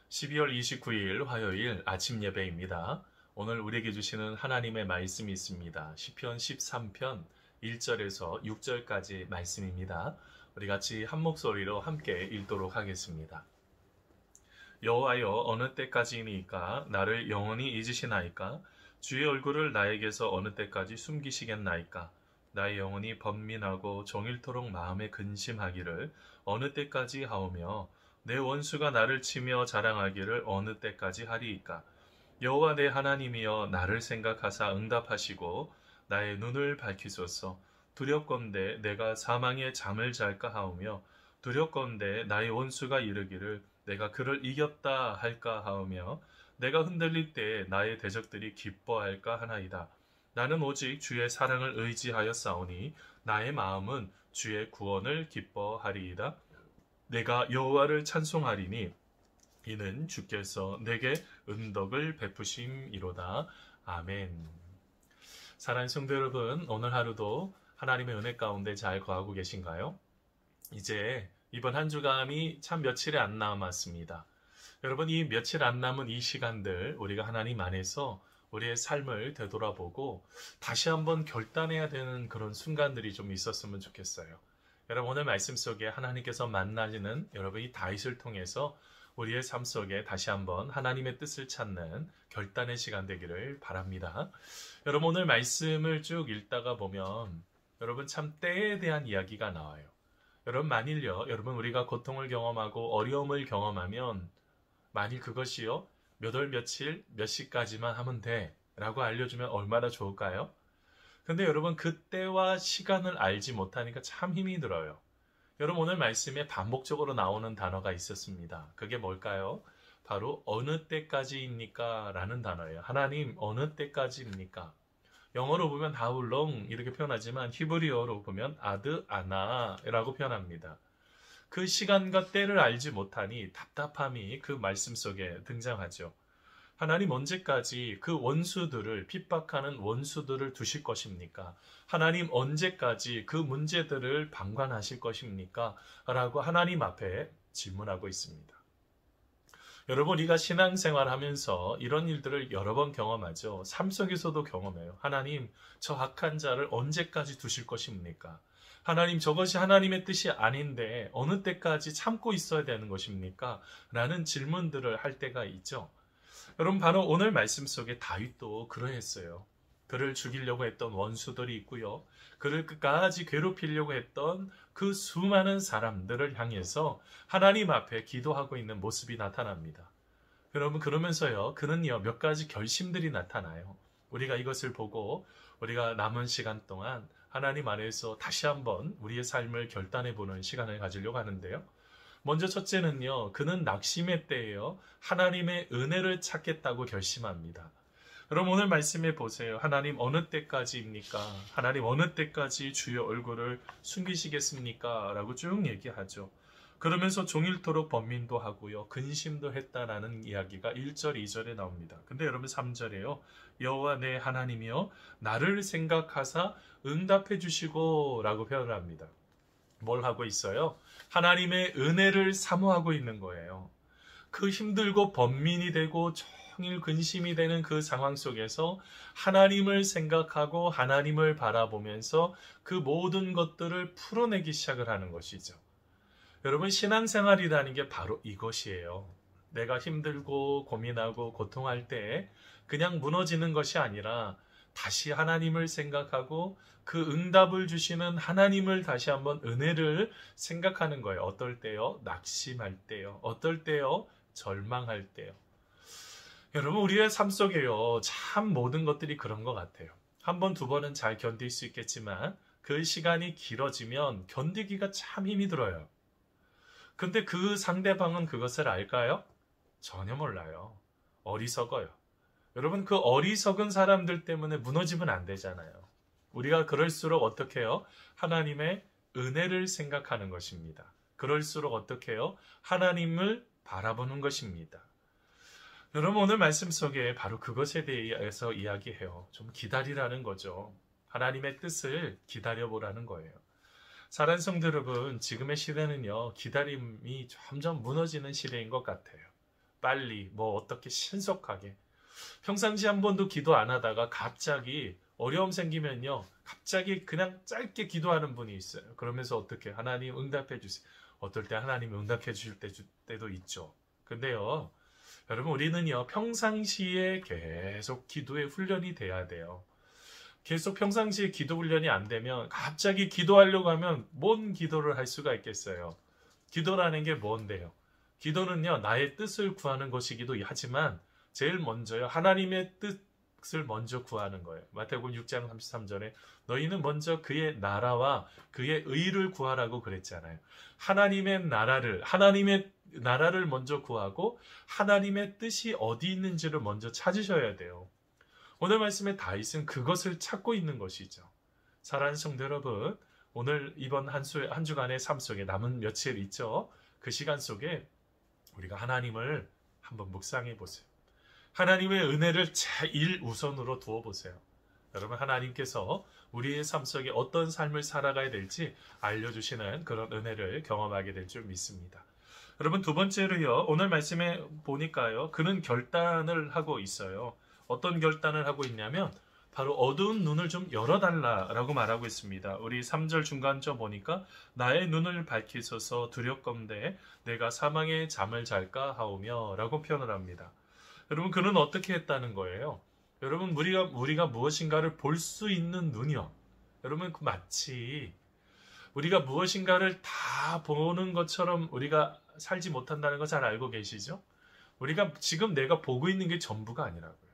12월 29일 화요일 아침 예배입니다. 오늘 우리에게 주시는 하나님의 말씀이 있습니다. 시편 13편 1절에서 6절까지 말씀입니다. 우리 같이 한 목소리로 함께 읽도록 하겠습니다. 여호와여, 어느 때까지이니까 나를 영원히 잊으시나이까? 주의 얼굴을 나에게서 어느 때까지 숨기시겠나이까? 나의 영혼이 번민하고 종일토록 마음에 근심하기를 어느 때까지 하오며 내 원수가 나를 치며 자랑하기를 어느 때까지 하리이까? 여호와 내 하나님이여, 나를 생각하사 응답하시고 나의 눈을 밝히소서. 두렵건대 내가 사망의 잠을 잘까 하오며 두렵건대 나의 원수가 이르기를 내가 그를 이겼다 할까 하오며 내가 흔들릴 때 나의 대적들이 기뻐할까 하나이다. 나는 오직 주의 사랑을 의지하여 싸우니 나의 마음은 주의 구원을 기뻐하리이다. 내가 여호와를 찬송하리니 이는 주께서 내게 은덕을 베푸심이로다. 아멘. 사랑하는 성도 여러분, 오늘 하루도 하나님의 은혜 가운데 잘 거하고 계신가요? 이제 이번 한 주간이 참 며칠이 안 남았습니다. 여러분, 이 며칠 안 남은 이 시간들 우리가 하나님 안에서 우리의 삶을 되돌아보고 다시 한번 결단해야 되는 그런 순간들이 좀 있었으면 좋겠어요. 여러분, 오늘 말씀 속에 하나님께서 만나시는 여러분 이 다윗을 통해서 우리의 삶 속에 다시 한번 하나님의 뜻을 찾는 결단의 시간 되기를 바랍니다. 여러분, 오늘 말씀을 쭉 읽다가 보면 여러분 참 때에 대한 이야기가 나와요. 여러분, 만일요, 여러분 우리가 고통을 경험하고 어려움을 경험하면 만일 그것이요 몇 월 며칠 몇 시까지만 하면 돼 라고 알려주면 얼마나 좋을까요? 근데 여러분, 그때와 시간을 알지 못하니까 참 힘이 들어요. 여러분, 오늘 말씀에 반복적으로 나오는 단어가 있었습니다. 그게 뭘까요? 바로 어느 때까지입니까? 라는 단어예요. 하나님, 어느 때까지입니까? 영어로 보면 how long 이렇게 표현하지만 히브리어로 보면 아드 아나라고 표현합니다. 그 시간과 때를 알지 못하니 답답함이 그 말씀 속에 등장하죠. 하나님, 언제까지 그 원수들을, 핍박하는 원수들을 두실 것입니까? 하나님, 언제까지 그 문제들을 방관하실 것입니까? 라고 하나님 앞에 질문하고 있습니다. 여러분, 우리가 신앙생활 하면서 이런 일들을 여러 번 경험하죠. 삶 속에서도 경험해요. 하나님, 저 악한 자를 언제까지 두실 것입니까? 하나님, 저것이 하나님의 뜻이 아닌데 어느 때까지 참고 있어야 되는 것입니까? 라는 질문들을 할 때가 있죠. 여러분, 바로 오늘 말씀 속에 다윗도 그러했어요. 그를 죽이려고 했던 원수들이 있고요. 그를 끝까지 괴롭히려고 했던 그 수많은 사람들을 향해서 하나님 앞에 기도하고 있는 모습이 나타납니다. 여러분, 그러면서요, 그는요, 몇 가지 결심들이 나타나요. 우리가 이것을 보고 우리가 남은 시간 동안 하나님 안에서 다시 한번 우리의 삶을 결단해보는 시간을 가지려고 하는데요. 먼저 첫째는요, 그는 낙심의 때에요, 하나님의 은혜를 찾겠다고 결심합니다. 여러분, 오늘 말씀해 보세요. 하나님, 어느 때까지입니까? 하나님, 어느 때까지 주의 얼굴을 숨기시겠습니까? 라고 쭉 얘기하죠. 그러면서 종일토록 번민도 하고요, 근심도 했다라는 이야기가 1절, 2절에 나옵니다. 근데 여러분, 3절에요. 여호와 내 하나님이여, 나를 생각하사 응답해 주시고 라고 표현을 합니다. 뭘 하고 있어요? 하나님의 은혜를 사모하고 있는 거예요. 그 힘들고 번민이 되고 종일 근심이 되는 그 상황 속에서 하나님을 생각하고 하나님을 바라보면서 그 모든 것들을 풀어내기 시작을 하는 것이죠. 여러분, 신앙생활이라는 게 바로 이것이에요. 내가 힘들고 고민하고 고통할 때 그냥 무너지는 것이 아니라 다시 하나님을 생각하고 그 응답을 주시는 하나님을 다시 한번 은혜를 생각하는 거예요. 어떨 때요? 낙심할 때요. 어떨 때요? 절망할 때요. 여러분, 우리의 삶 속에요, 참 모든 것들이 그런 것 같아요. 한 번, 두 번은 잘 견딜 수 있겠지만 그 시간이 길어지면 견디기가 참 힘이 들어요. 근데 그 상대방은 그것을 알까요? 전혀 몰라요. 어리석어요. 여러분, 그 어리석은 사람들 때문에 무너지면 안 되잖아요. 우리가 그럴수록 어떻게 해요? 하나님의 은혜를 생각하는 것입니다. 그럴수록 어떻게 해요? 하나님을 바라보는 것입니다. 여러분, 오늘 말씀 속에 바로 그것에 대해서 이야기해요. 좀 기다리라는 거죠. 하나님의 뜻을 기다려보라는 거예요. 사랑하는 성도 여러분, 지금의 시대는요, 기다림이 점점 무너지는 시대인 것 같아요. 빨리 뭐 어떻게 신속하게. 평상시 한 번도 기도 안 하다가 갑자기 어려움 생기면요, 갑자기 그냥 짧게 기도하는 분이 있어요. 그러면서 어떻게 하나님 응답해 주세요. 어떨 때 하나님 응답해 주실 때도 있죠. 근데요, 여러분, 우리는요 평상시에 계속 기도의 훈련이 돼야 돼요. 계속 평상시에 기도 훈련이 안 되면 갑자기 기도하려고 하면 뭔 기도를 할 수가 있겠어요. 기도라는 게 뭔데요? 기도는요, 나의 뜻을 구하는 것이기도 하지만 제일 먼저요, 하나님의 뜻을 먼저 구하는 거예요. 마태복음 6장 33절에 너희는 먼저 그의 나라와 그의 의를 구하라고 그랬잖아요. 하나님의 나라를 먼저 구하고 하나님의 뜻이 어디 있는지를 먼저 찾으셔야 돼요. 오늘 말씀에 다윗은 그것을 찾고 있는 것이죠. 사랑하는 성도 여러분, 오늘 이번 한 주간의 삶 속에 남은 며칠 있죠. 그 시간 속에 우리가 하나님을 한번 묵상해 보세요. 하나님의 은혜를 제일 우선으로 두어 보세요. 여러분, 하나님께서 우리의 삶 속에 어떤 삶을 살아가야 될지 알려주시는 그런 은혜를 경험하게 될 줄 믿습니다. 여러분, 두 번째로요, 오늘 말씀에 보니까요, 그는 결단을 하고 있어요. 어떤 결단을 하고 있냐면 바로 어두운 눈을 좀 열어달라라고 말하고 있습니다. 우리 3절 중간쯤 보니까 나의 눈을 밝히소서 두렵건대 내가 사망의 잠을 잘까 하오며 라고 표현을 합니다. 여러분, 그는 어떻게 했다는 거예요? 여러분, 우리가 무엇인가를 볼 수 있는 눈이요. 여러분, 마치 우리가 무엇인가를 다 보는 것처럼 우리가 살지 못한다는 거 잘 알고 계시죠? 우리가 지금 내가 보고 있는 게 전부가 아니라고요.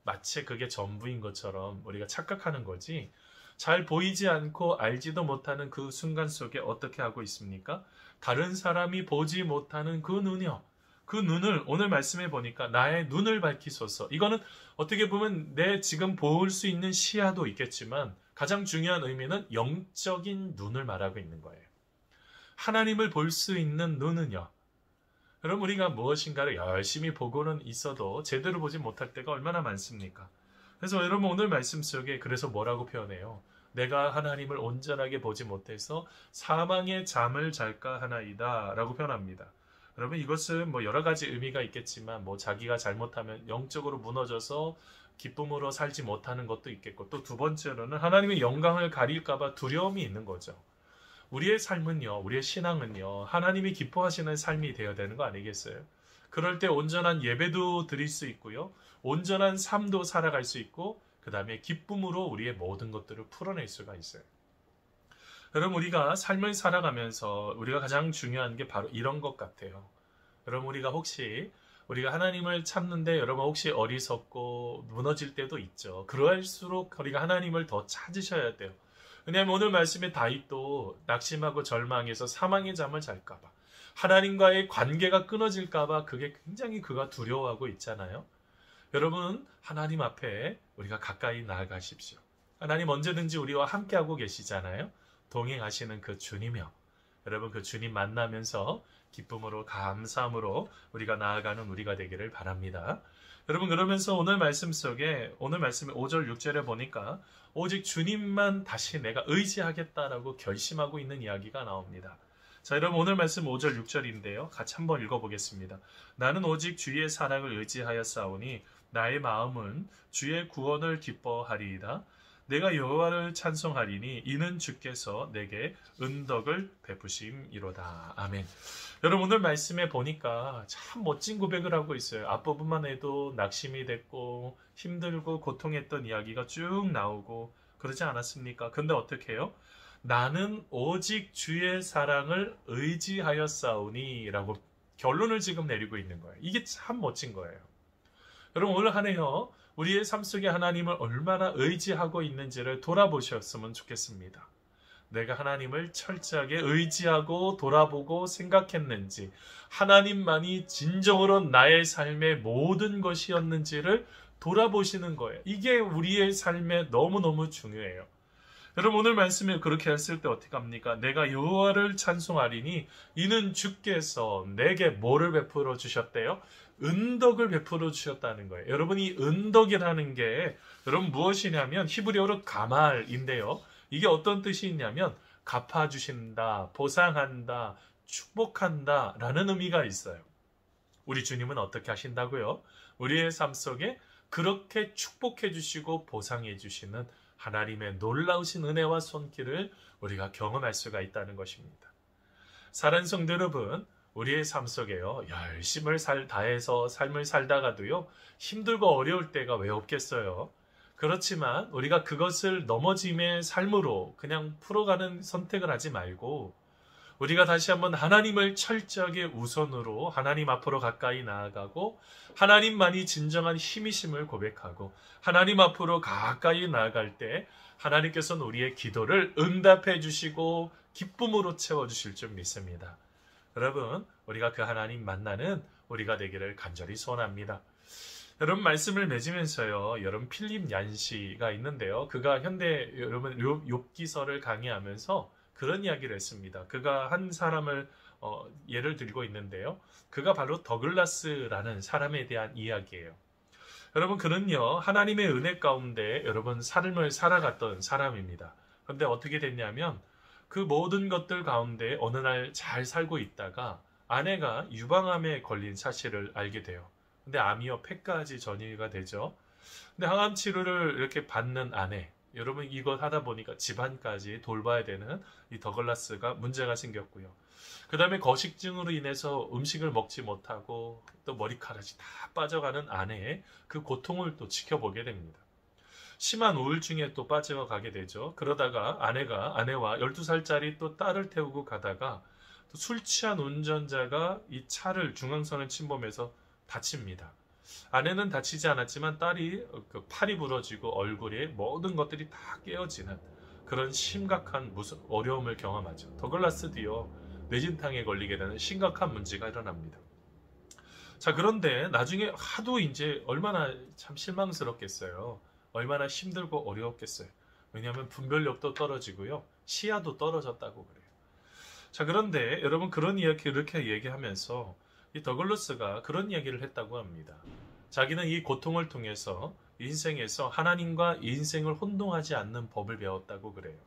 마치 그게 전부인 것처럼 우리가 착각하는 거지, 잘 보이지 않고 알지도 못하는 그 순간 속에 어떻게 하고 있습니까? 다른 사람이 보지 못하는 그 눈이요. 그 눈을 오늘 말씀해 보니까 나의 눈을 밝히소서. 이거는 어떻게 보면 내 지금 볼 수 있는 시야도 있겠지만 가장 중요한 의미는 영적인 눈을 말하고 있는 거예요. 하나님을 볼 수 있는 눈은요, 여러분, 우리가 무엇인가를 열심히 보고는 있어도 제대로 보지 못할 때가 얼마나 많습니까? 그래서 여러분, 오늘 말씀 속에 그래서 뭐라고 표현해요? 내가 하나님을 온전하게 보지 못해서 사망의 잠을 잘까 하나이다 라고 표현합니다. 여러분, 이것은 뭐 여러 가지 의미가 있겠지만 뭐 자기가 잘못하면 영적으로 무너져서 기쁨으로 살지 못하는 것도 있겠고, 또 두 번째로는 하나님의 영광을 가릴까봐 두려움이 있는 거죠. 우리의 삶은요, 우리의 신앙은요, 하나님이 기뻐하시는 삶이 되어야 되는 거 아니겠어요? 그럴 때 온전한 예배도 드릴 수 있고요, 온전한 삶도 살아갈 수 있고, 그 다음에 기쁨으로 우리의 모든 것들을 풀어낼 수가 있어요. 여러분, 우리가 삶을 살아가면서 우리가 가장 중요한 게 바로 이런 것 같아요. 여러분, 우리가 하나님을 찾는데 여러분 혹시 어리석고 무너질 때도 있죠. 그럴수록 우리가 하나님을 더 찾으셔야 돼요. 왜냐하면 오늘 말씀에 다윗도 낙심하고 절망해서 사망의 잠을 잘까봐, 하나님과의 관계가 끊어질까봐 그게 굉장히 그가 두려워하고 있잖아요. 여러분, 하나님 앞에 우리가 가까이 나아가십시오. 하나님 언제든지 우리와 함께하고 계시잖아요. 동행하시는 그 주님이요. 여러분, 그 주님 만나면서 기쁨으로 감사함으로 우리가 나아가는 우리가 되기를 바랍니다. 여러분, 그러면서 오늘 말씀의 5절 6절에 보니까 오직 주님만 다시 내가 의지하겠다라고 결심하고 있는 이야기가 나옵니다. 자, 여러분, 오늘 말씀 5절 6절인데요. 같이 한번 읽어보겠습니다. 나는 오직 주의 사랑을 의지하여 싸우니 나의 마음은 주의 구원을 기뻐하리이다. 내가 여호와를 찬송하리니 이는 주께서 내게 은덕을 베푸심이로다. 아멘. 여러분, 오늘 말씀에 보니까 참 멋진 고백을 하고 있어요. 앞부분만 해도 낙심이 됐고 힘들고 고통했던 이야기가 쭉 나오고 그러지 않았습니까? 근데 어떻게 해요? 나는 오직 주의 사랑을 의지하여 싸우니 라고 결론을 지금 내리고 있는 거예요. 이게 참 멋진 거예요. 여러분, 오늘 한 해요, 우리의 삶 속에 하나님을 얼마나 의지하고 있는지를 돌아보셨으면 좋겠습니다. 내가 하나님을 철저하게 의지하고 돌아보고 생각했는지, 하나님만이 진정으로 나의 삶의 모든 것이었는지를 돌아보시는 거예요. 이게 우리의 삶에 너무너무 중요해요. 여러분, 오늘 말씀에 그렇게 했을 때 어떻게 합니까? 내가 여호와를 찬송하리니 이는 주께서 내게 뭐를 베풀어 주셨대요? 은덕을 베풀어 주셨다는 거예요. 여러분, 이 은덕이라는 게 여러분 무엇이냐면 히브리어로 가말인데요. 이게 어떤 뜻이 있냐면 갚아주신다, 보상한다, 축복한다 라는 의미가 있어요. 우리 주님은 어떻게 하신다고요? 우리의 삶 속에 그렇게 축복해 주시고 보상해 주시는 하나님의 놀라우신 은혜와 손길을 우리가 경험할 수가 있다는 것입니다. 사랑하는 성도 여러분, 우리의 삶 속에요, 열심을 다해서 삶을 살다가도요, 힘들고 어려울 때가 왜 없겠어요? 그렇지만 우리가 그것을 넘어짐의 삶으로 그냥 풀어가는 선택을 하지 말고, 우리가 다시 한번 하나님을 철저하게 우선으로 하나님 앞으로 가까이 나아가고, 하나님만이 진정한 힘이심을 고백하고, 하나님 앞으로 가까이 나아갈 때 하나님께서는 우리의 기도를 응답해 주시고 기쁨으로 채워주실 줄 믿습니다. 여러분, 우리가 그 하나님 만나는 우리가 되기를 간절히 소원합니다. 여러분, 말씀을 맺으면서요, 여러분 필립 얀시가 있는데요, 그가 현대 여러분 욥기서를 강의하면서 그런 이야기를 했습니다. 그가 한 사람을 예를 들고 있는데요, 그가 바로 더글라스라는 사람에 대한 이야기예요. 여러분, 그는요, 하나님의 은혜 가운데 여러분 삶을 살아갔던 사람입니다. 그런데 어떻게 됐냐면, 그 모든 것들 가운데 어느 날 잘 살고 있다가 아내가 유방암에 걸린 사실을 알게 돼요. 근데 암이요, 폐까지 전이가 되죠. 근데 항암 치료를 이렇게 받는 아내, 여러분 이것 하다 보니까 집안까지 돌봐야 되는 이 더글라스가 문제가 생겼고요. 그 다음에 거식증으로 인해서 음식을 먹지 못하고 또 머리카락이 다 빠져가는 아내의 그 고통을 또 지켜보게 됩니다. 심한 우울증에 또 빠져가게 되죠. 그러다가 아내와 12살짜리 또 딸을 태우고 가다가 또 술 취한 운전자가 이 차를 중앙선을 침범해서 다칩니다. 아내는 다치지 않았지만 딸이 팔이 부러지고 얼굴에 모든 것들이 다 깨어지는 그런 심각한 어려움을 경험하죠. 더글라스도요, 뇌진탕에 걸리게 되는 심각한 문제가 일어납니다. 자, 그런데 나중에 하도 이제 얼마나 참 실망스럽겠어요. 얼마나 힘들고 어려웠겠어요. 왜냐하면 분별력도 떨어지고요, 시야도 떨어졌다고 그래요. 자, 그런데 여러분, 그런 이야기 이렇게 얘기하면서 이 더글라스가 그런 이야기를 했다고 합니다. 자기는 이 고통을 통해서 인생에서 하나님과 인생을 혼동하지 않는 법을 배웠다고 그래요.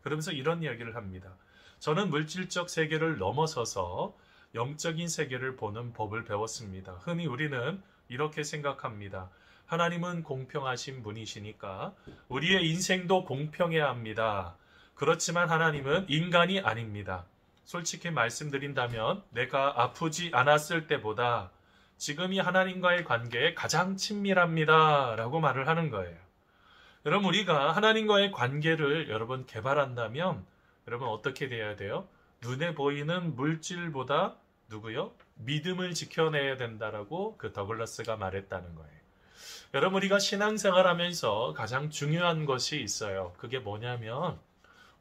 그러면서 이런 이야기를 합니다. 저는 물질적 세계를 넘어서서 영적인 세계를 보는 법을 배웠습니다. 흔히 우리는 이렇게 생각합니다. 하나님은 공평하신 분이시니까 우리의 인생도 공평해야 합니다. 그렇지만 하나님은 인간이 아닙니다. 솔직히 말씀드린다면 내가 아프지 않았을 때보다 지금이 하나님과의 관계에 가장 친밀합니다 라고 말을 하는 거예요. 여러분, 우리가 하나님과의 관계를 여러분 개발한다면 여러분 어떻게 돼야 돼요? 눈에 보이는 물질보다 누구요? 믿음을 지켜내야 된다라고 그 더글라스가 말했다는 거예요. 여러분, 우리가 신앙생활하면서 가장 중요한 것이 있어요. 그게 뭐냐면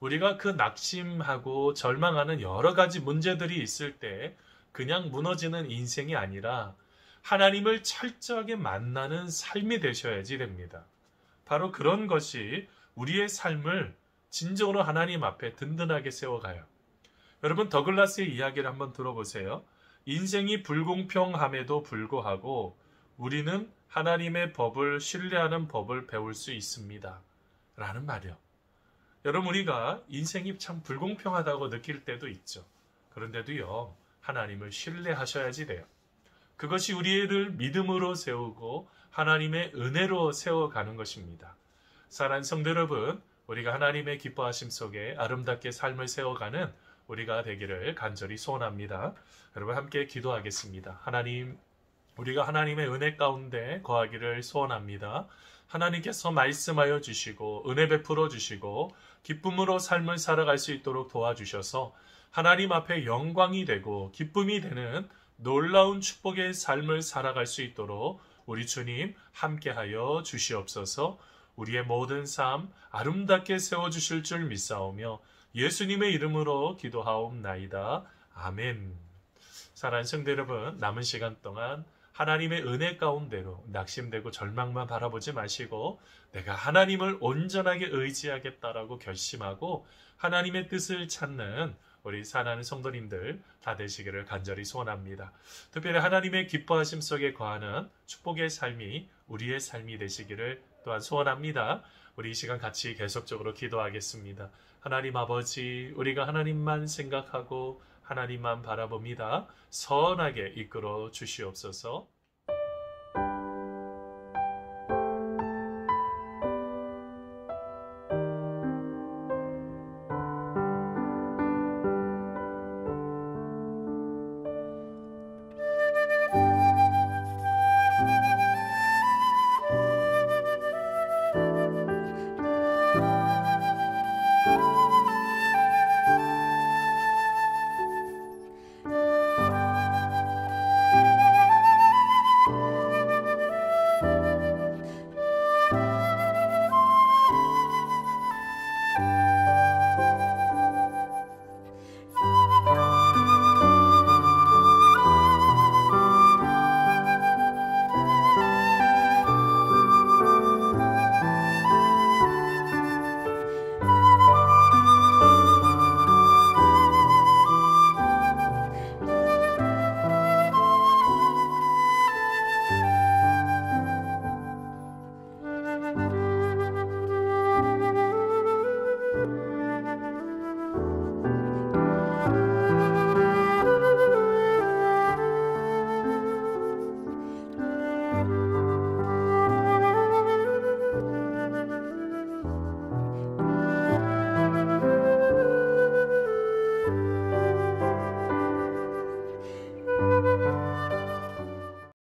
우리가 그 낙심하고 절망하는 여러 가지 문제들이 있을 때 그냥 무너지는 인생이 아니라 하나님을 철저하게 만나는 삶이 되셔야지 됩니다. 바로 그런 것이 우리의 삶을 진정으로 하나님 앞에 든든하게 세워가요. 여러분, 더글라스의 이야기를 한번 들어보세요. 인생이 불공평함에도 불구하고 우리는 하나님의 법을 신뢰하는 법을 배울 수 있습니다 라는 말이요. 여러분, 우리가 인생이 참 불공평하다고 느낄 때도 있죠. 그런데도요, 하나님을 신뢰하셔야지 돼요. 그것이 우리를 믿음으로 세우고 하나님의 은혜로 세워가는 것입니다. 사랑하는 성도 여러분, 우리가 하나님의 기뻐하심 속에 아름답게 삶을 세워가는 우리가 되기를 간절히 소원합니다. 여러분, 함께 기도하겠습니다. 하나님, 우리가 하나님의 은혜 가운데 거하기를 소원합니다. 하나님께서 말씀하여 주시고 은혜 베풀어 주시고 기쁨으로 삶을 살아갈 수 있도록 도와주셔서 하나님 앞에 영광이 되고 기쁨이 되는 놀라운 축복의 삶을 살아갈 수 있도록 우리 주님 함께하여 주시옵소서. 우리의 모든 삶 아름답게 세워주실 줄 믿사오며 예수님의 이름으로 기도하옵나이다. 아멘. 사랑하는 성도 여러분, 남은 시간 동안 하나님의 은혜 가운데로 낙심되고 절망만 바라보지 마시고 내가 하나님을 온전하게 의지하겠다라고 결심하고 하나님의 뜻을 찾는 우리 사랑하는 성도님들 다 되시기를 간절히 소원합니다. 특별히 하나님의 기뻐하심 속에 거하는 축복의 삶이 우리의 삶이 되시기를 또한 소원합니다. 우리 이 시간 같이 계속적으로 기도하겠습니다. 하나님 아버지, 우리가 하나님만 생각하고 하나님만 바라봅니다. 선하게 이끌어 주시옵소서.